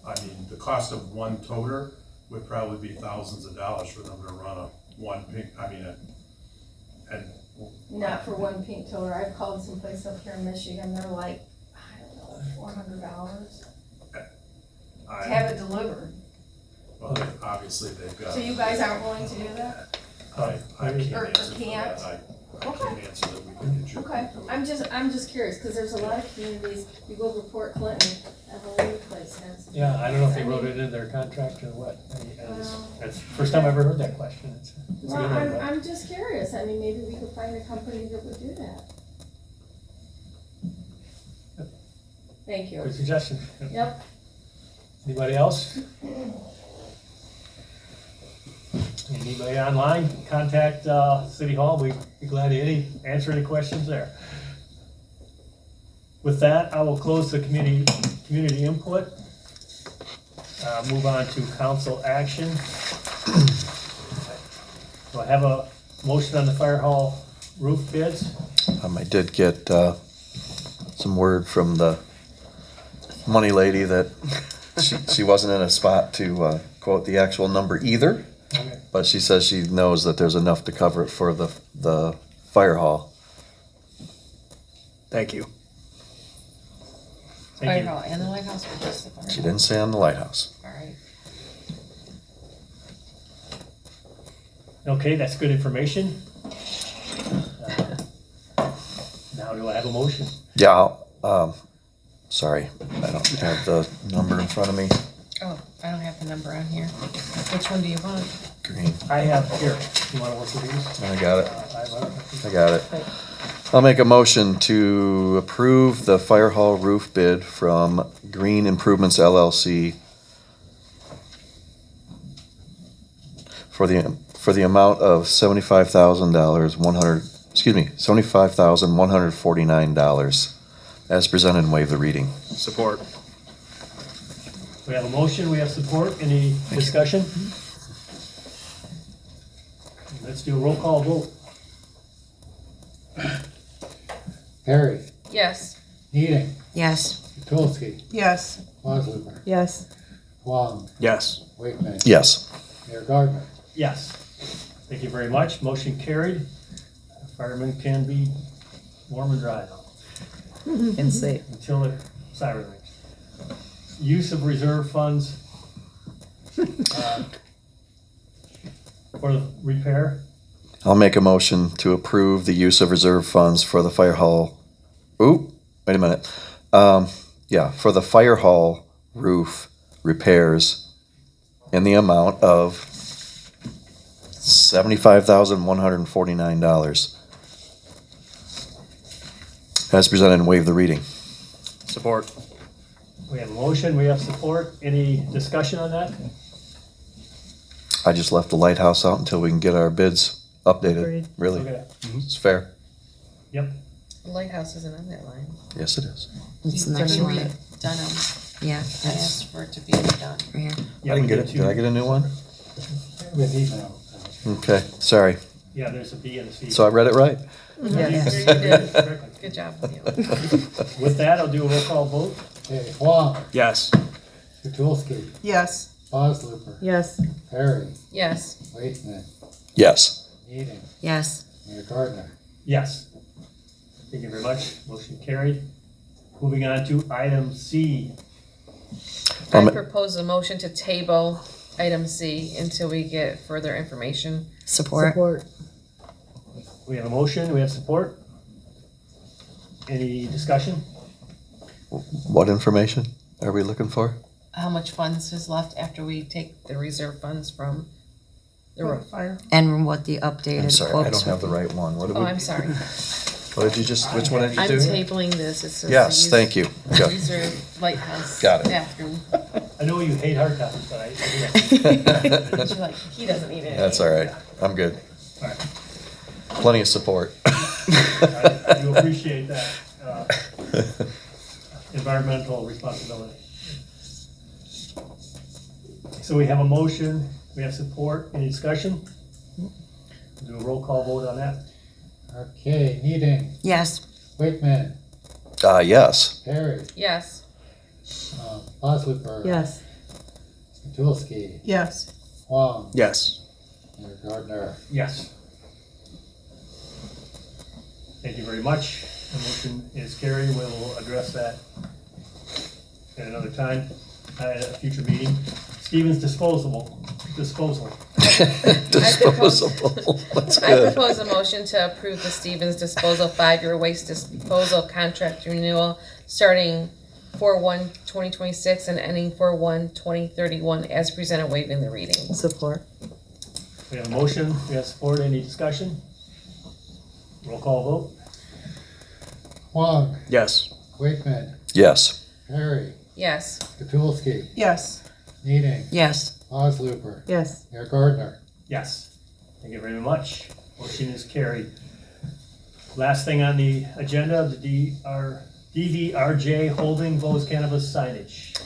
I mean, the cost of one toter would probably be thousands of dollars for them to run a one pink, and Not for one pink toter. I've called someplace up here in Michigan, they're like, I don't know, $400 to have it delivered. well, obviously they've got. So you guys aren't willing to do that? I can't Or answer for can't? that. I Okay. can't answer that we can get you. Okay, I'm just curious, cause there's a lot of communities, you go over Port Clinton, that whole new place has. Yeah, I don't know if they wrote it in their contract or what. That's the first time I ever heard that question. It's a Well, good one, but- I'm just curious, I mean, maybe we could find a company that would do that. Thank you. Good suggestion. Yep. Anybody else? Anybody online, contact, City Hall, we'd be glad to answer any questions there. With that, I will close the community input. Move on to council action. Do I have a motion on the fire hall roof bids? I did get, some word from the money lady that she wasn't in a spot to, quote the actual number either. Okay. But she says she knows that there's enough to cover it for the fire hall. Thank you. Thank fire you. hall and the lighthouse or just the fire She hall? didn't say on the lighthouse. All right. Okay, that's good information. Now do I have a motion? Yeah, sorry, I don't have the number in front of me. Oh, I don't have the number on here. Which one do you want? Green, I have here. You want to look at these? I got it, I I got it. I'll make a motion to approve the fire hall roof bid from Green Improvements LLC for the amount of $75,100, $75,149 as presented and waive the reading. Support. We have a motion, we have support. Any discussion? Let's do a roll call vote. Perry, Yes. Needing, Yes. Tulsky, Yes. Osluber, Yes. Huang, Yes. Wakeman, Yes. Mayor Gardner. Yes. Thank you very much. Motion carried. Firemen can be warm and dry now And safe. until the siren rings. Use of reserve funds for the repair. I'll make a motion to approve the use of reserve funds for the fire hall. Ooh, wait a minute. Yeah, for the fire hall roof repairs in the amount of $75,149. As presented and waive the reading. Support. We have a motion, we have support. Any discussion on that? I just left the lighthouse out until we can get our bids updated. Agreed. Really, Okay. it's fair. Yep. The lighthouse isn't on that line. Yes, it is. It's the next You one. redone them. Yeah, I that's asked for it to be redone. right here. Yeah, I we didn't get did it. Did I get a new one? With email. Okay, sorry. Yeah, there's a B and a C. So I read it right? Yes. You did. Good job, Neil. With that, I'll do a roll call vote. Okay, Huang, Yes. Tulsky, Yes. Osluber, Yes. Perry, Yes. Wakeman, Yes. Needing, Yes. Mayor Gardner. Yes. Thank you very much. Motion carried. Moving on to item C. I Um, propose a motion to table item C until we get further information. Support. Support. We have a motion, we have support. Any discussion? What information are we looking for? how much funds is left after we take the reserve funds from the For road? the fire. And what the updated I'm sorry, I quotes don't have the would be. right one. What did Oh, we, I'm sorry. what did you just, which one did you I'm do? tabling this. It says the Yes, thank you. Okay. Reserve lighthouse Got it. bathroom. I know you hate hard copies, but I But you're like, he doesn't need it. That's all right. I'm good. all right. Plenty of support. I do appreciate that, environmental responsibility. So we have a motion, we have support, any discussion? Do a roll call vote on that? Okay, Needing, Yes, Wakeman, Yes. Perry, Yes. Boswiper. Yes. Skatulski, Yes. Huang, Yes. Mayor Gardner. Yes. Thank you very much. The motion is carried. We will address that at another time, at a future meeting. Stevens disposal. Disposable. That's I good. propose a motion to approve the Stevens Disposal 5-year waste disposal contract renewal starting 4/1/2026 and ending 4/1/2031 as presented, waiving the reading. Support. We have a motion, we have support. Any discussion? Roll call vote. Huang, Yes. Wakeman, Yes. Perry, Yes. Skatulski, Yes. Needing, yes. Boswiper, Yes. Mayor Gardner. Yes. Thank you very much. Motion is carried. Last thing on the agenda, the DVRJ Holding Bose Cannabis signage.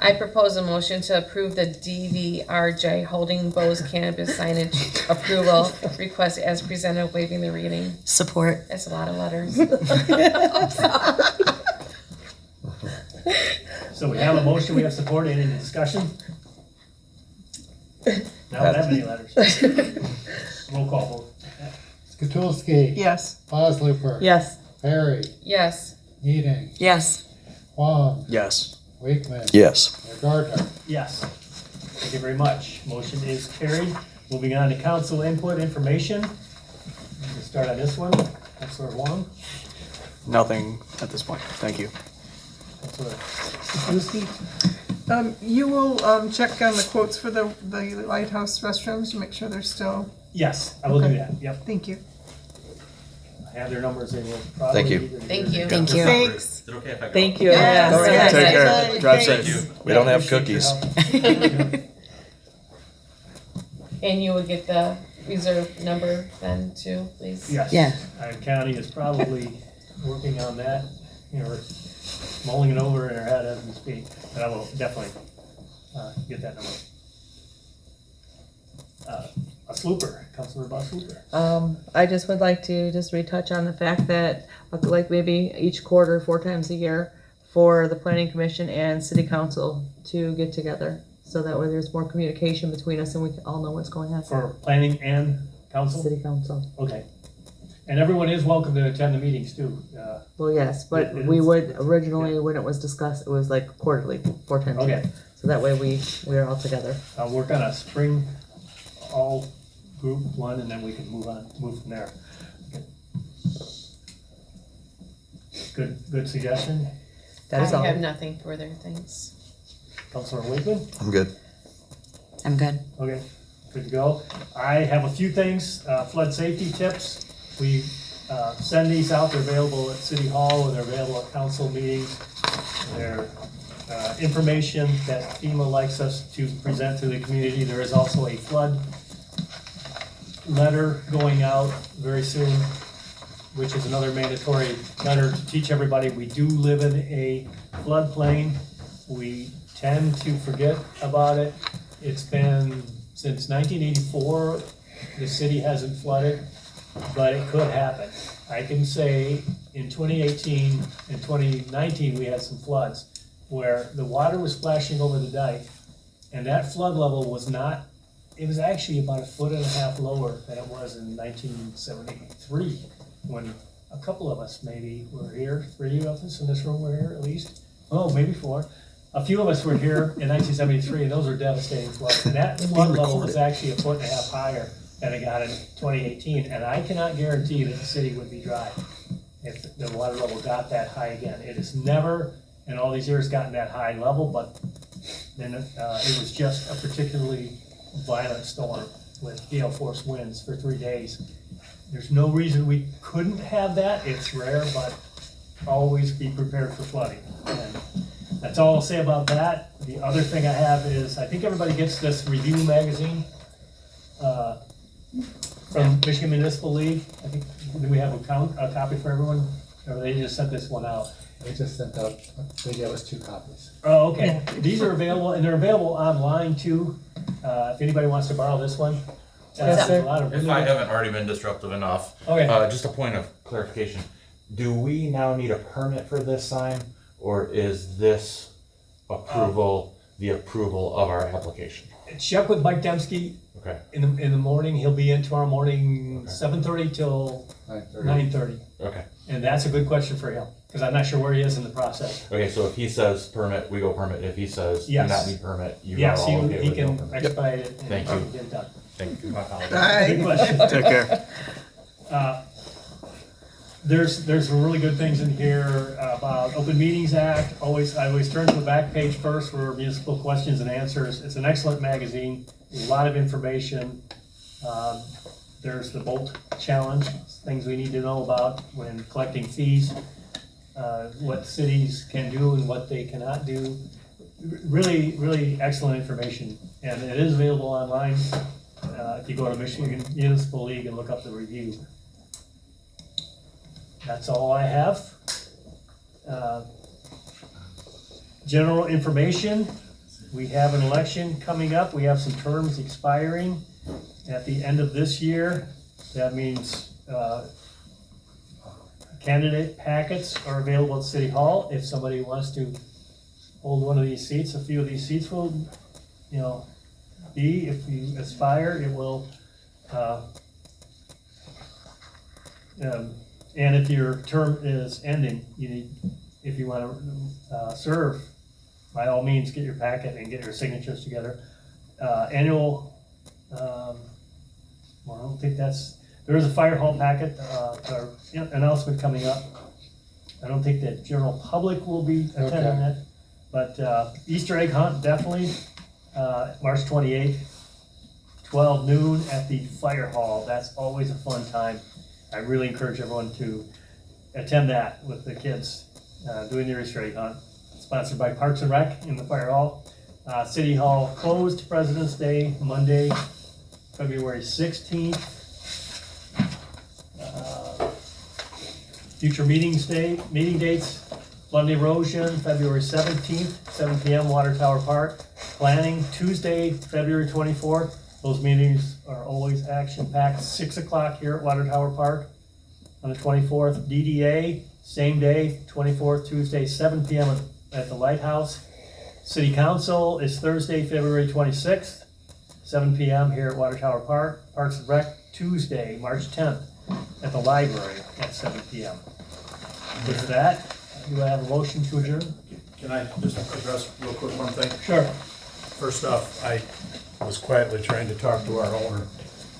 I propose a motion to approve the DVRJ Holding Bose Cannabis signage approval request as presented, waiving the reading. Support. That's a lot of letters. So we have a motion, we have support. Any discussion? Not that many letters. Roll call vote. Skatulski, Yes. Boswiper. Yes. Perry, Yes. Needing, Yes. Huang, Yes. Wakeman, Yes. Mayor Gardner. Yes. Thank you very much. Motion is carried. Moving on to council input information. We can start on this one. Councilor Wong. Nothing at this point. Thank you. Councilor Kuzinski. You will, check on the quotes for the lighthouse restrooms to make sure they're still, Yes, I will do Okay. that. Yep. thank you. I have their numbers. They will probably. Thank you. either Thank here- you. Thank you. Thanks. Is it okay if I go? Thank you. Yes. Go Yes. ahead. Take care. Drive Thank safe. you. We don't have Appreciate your cookies. help. And you would get the reserve number then too, please? Yes. Yeah. County is probably working on that, or mulling it over in her head as we speak, but I will definitely get that number. A slooper, Councilor Boss Slooper. I just would like to just retouch on the fact that, like maybe each quarter, 4 times a year, for the planning commission and city council to get together. So that way there's more communication between us and we can all know what's going on. For planning and council? City council. Okay. And everyone is welcome to attend the meetings too. Well, yes, but It we is- would, originally, when it was discussed, it was like quarterly, 4 times a year. Okay. So that way we are all together. I'll work on a spring all group one and then we can move from there. Okay. Good suggestion. That is all. I have nothing further, thanks. Councilor Wakeman? I'm good. I'm good. Okay, good to go. I have a few things, flood safety tips. We send these out, they're available at City Hall, and they're available at council meetings. They're information that FEMA likes us to present to the community. There is also a flood letter going out very soon, which is another mandatory letter to teach everybody we do live in a floodplain. We tend to forget about it. It's been since 1984, the city hasn't flooded, but it could happen. I can say in 2018 and 2019, we had some floods where the water was splashing over the dike, and that flood level was not, it was actually about 1.5 feet lower than it was in 1973, when a couple of us maybe were here, 3 of us in this room were here at least, oh, maybe 4. A few of us were here in 1973, and those were devastating floods. And that flood level was actually 1.5 feet higher than it got in 2018, and I cannot guarantee that the city would be dry if the water level got that high again. It has never, in all these years, gotten that high level, but And it was just a particularly violent storm with gale force winds for 3 days. There's no reason we couldn't have that. It's rare, but always be prepared for flooding. And that's all I'll say about that. The other thing I have is, I think everybody gets this review magazine from Michigan Municipal League. I think, do we have a copy for everyone? Or they just sent this one out? They just sent out, they gave us 2 copies. Oh, okay. These are available, and they're available online too. If anybody wants to borrow this one. Yes, sir. There's a lot of If really- I haven't already been disruptive enough, Okay. just a point of clarification. Do we now need a permit for this sign, or is this approval the approval of our application? Check with Mike Dembski Okay, in the morning. He'll be in tomorrow morning, Okay. 7:30 till 9:30. 9:30. okay. And that's a good question for him, because I'm not sure where he is in the process. Okay, so if he says permit, we go permit. If he says do Yes. not need permit, you are Yes, all okay he with no can permit. expedite it and Thank you. get it done. Thank you. My apologies. Good question. Take care. There's some really good things in here about Open Meetings Act. I always turn to the back page first for municipal questions and answers. It's an excellent magazine, a lot of information. There's the Bolt Challenge, things we need to know about when collecting fees, what cities can do and what they cannot do. Really, really excellent information, and it is available online. If you go to Michigan Municipal League and look up the review. That's all I have. General information, we have an election coming up. We have some terms expiring at the end of this year. That means candidate packets are available at City Hall. If somebody wants to hold one of these seats, a few of these seats will, be, if you aspire, it will, and if your term is ending, if you want to serve, by all means, get your packet and get your signatures together. Annual, well, I don't think there is a fire hall packet, or announcement coming up. I don't think that general public will be attending it, but Easter egg hunt, definitely, March 28th, 12 noon at the fire hall. That's always a fun time. I really encourage everyone to attend that with the kids doing the Easter egg hunt. Sponsored by Parks and Rec in the fire hall. City Hall closed President's Day, Monday, February 16th. Future meeting dates, flood and erosion, February 17th, 7 p.m., Water Tower Park. Planning, Tuesday, February 24th. Those meetings are always action-packed, 6 o'clock here at Water Tower Park. On the 24th, DDA, same day, 24th, Tuesday, 7 p.m. at the Lighthouse. City Council is Thursday, February 26th, 7 p.m. here at Water Tower Park. Parks and Rec, Tuesday, March 10th, at the library at 7 p.m. With that, do I have a motion to adjourn? Can I just address real quick one thing? Sure. First off, I was quietly trying to talk to our owner.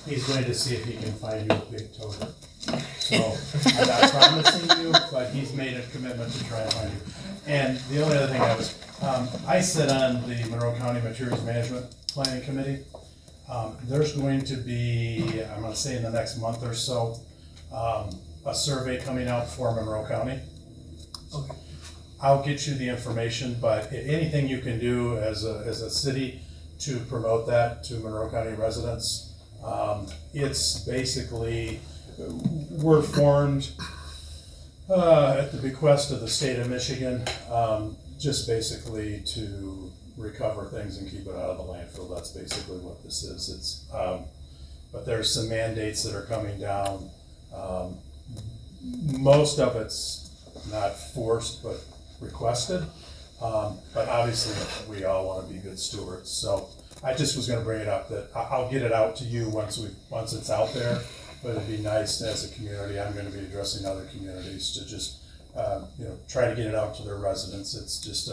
He's going to see if he can find you a big toter. So I'm not promising you, but he's made a commitment to try and find you. And the only other thing I sit on the Monroe County Materials Management Planning Committee. There's going to be, I'm gonna say in the next month or so, a survey coming out for Monroe County. Okay. I'll get you the information, but anything you can do as a city to promote that to Monroe County residents. It's basically, we're formed at the bequest of the state of Michigan, just basically to recover things and keep it out of the landfill. That's basically what this is. It's, but there's some mandates that are coming down. Most of it's not forced, but requested. But obviously, we all want to be good stewards. So I just was going to bring it up that I'll get it out to you once it's out there. But it'd be nice as a community. I'm going to be addressing other communities to just try to get it out to their residents. It's just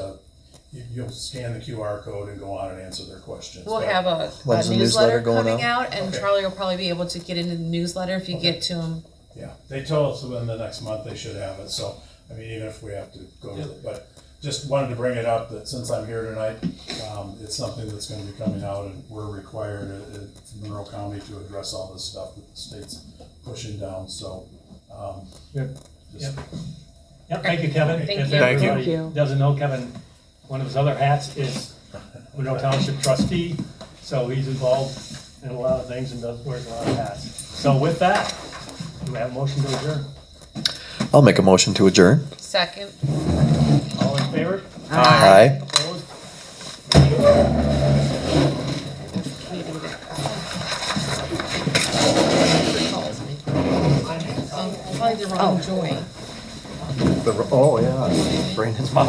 you'll scan the QR code and go on and answer their questions. We'll But have a When's the newsletter newsletter going coming out? out, and Okay. Charlie will probably be able to get into the newsletter if you get to him. yeah, they told us within the next month they should have it. So I mean, even if we have to go to it, but just wanted to bring it up that since I'm here tonight, it's something that's gonna be coming out and we're required in Monroe County to address all this stuff that the state's pushing down, so. Good. just- Yep, thank you, Kevin. Thank If you. Thank you. everybody doesn't know, Kevin, one of his other hats is Monroe Township trustee, so he's involved in a lot of things and wears a lot of hats. So with that, do we have a motion to adjourn? I'll make a motion to adjourn. Second. All in favor? Aye. Opposed? Probably the wrong joint. Oh, yeah. Brandon's mom.